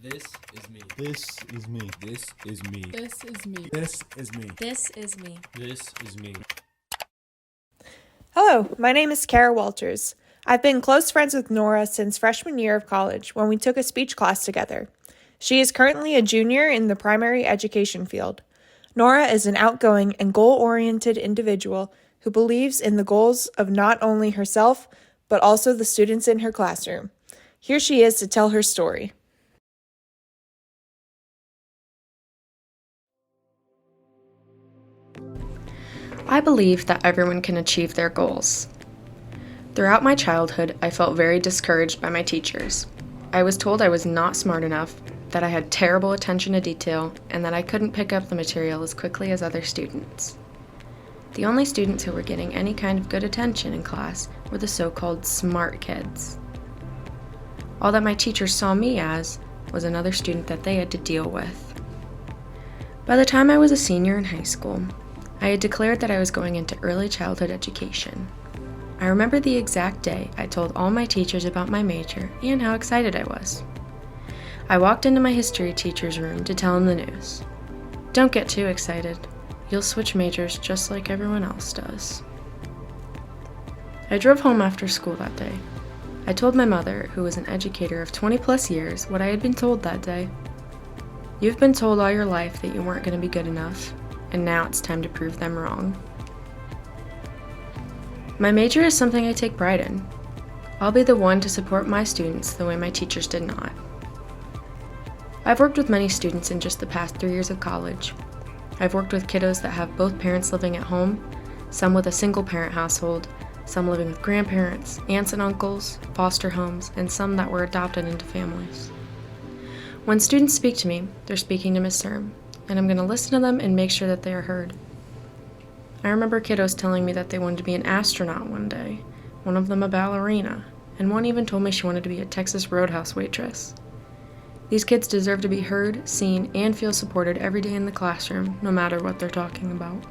This is me. This is me. This is me. This is me. This is me. This is me. This is me. Hello, my name is Kara Walters. I've been close friends with Nora since freshman year of college when we took a speech class together. She is currently a junior in the primary education field. Nora is an outgoing and goal-oriented individual who believes in the goals of not only herself, but also the students in her classroom. Here she is to tell her story. I believe that everyone can achieve their goals. Throughout my childhood, I felt very discouraged by my teachers. I was told I was not smart enough, that I had terrible attention to detail, and that I couldn't pick up the material as quickly as other students. The only students who were getting any kind of good attention in class were the so-called smart kids. All that my teachers saw me as was another student that they had to deal with. By the time I was a senior in high school, I had declared that I was going into early childhood education. I remember the exact day I told all my teachers about my major and how excited I was. I walked into my history teacher's room to tell him the news. Don't get too excited. You'll switch majors just like everyone else does. I drove home after school that day. I told my mother, who was an educator of 20 plus years, what I had been told that day. You've been told all your life that you weren't going to be good enough, and now it's time to prove them wrong. My major is something I take pride in. I'll be the one to support my students the way my teachers did not. I've worked with many students in just the past 3 years of college. I've worked with kiddos that have both parents living at home, some with a single parent household, some living with grandparents, aunts and uncles, foster homes, and some that were adopted into families. When students speak to me, they're speaking to Miss Zirm, and I'm going to listen to them and make sure that they are heard. I remember kiddos telling me that they wanted to be an astronaut one day, one of them a ballerina, and one even told me she wanted to be a Texas Roadhouse waitress. These kids deserve to be heard, seen, and feel supported every day in the classroom, no matter what they're talking about.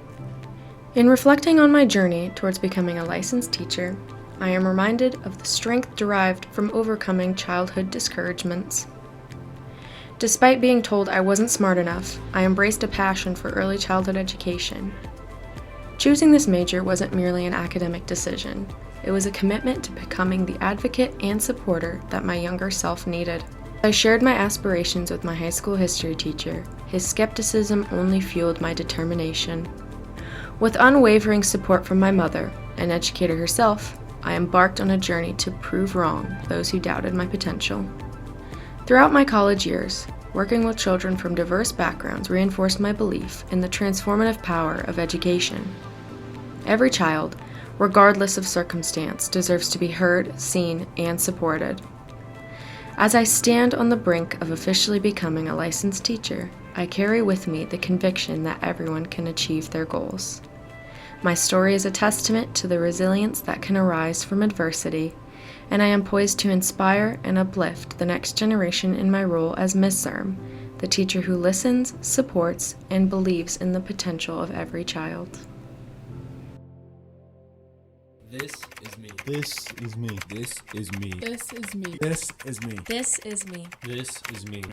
In reflecting on my journey towards becoming a licensed teacher, I am reminded of the strength derived from overcoming childhood discouragements. Despite being told I wasn't smart enough, I embraced a passion for early childhood education. Choosing this major wasn't merely an academic decision. It was a commitment to becoming the advocate and supporter that my younger self needed. I shared my aspirations with my high school history teacher. His skepticism only fueled my determination. With unwavering support from my mother, an educator herself, I embarked on a journey to prove wrong those who doubted my potential. Throughout my college years, working with children from diverse backgrounds reinforced my belief in the transformative power of education. Every child, regardless of circumstance, deserves to be heard, seen, and supported. As I stand on the brink of officially becoming a licensed teacher, I carry with me the conviction that everyone can achieve their goals. My story is a testament to the resilience that can arise from adversity, and I am poised to inspire and uplift the next generation in my role as Miss Zirm, the teacher who listens, supports, and believes in the potential of every child. This is me. This is me. This is me. This is me. This is me. This is me. This is me.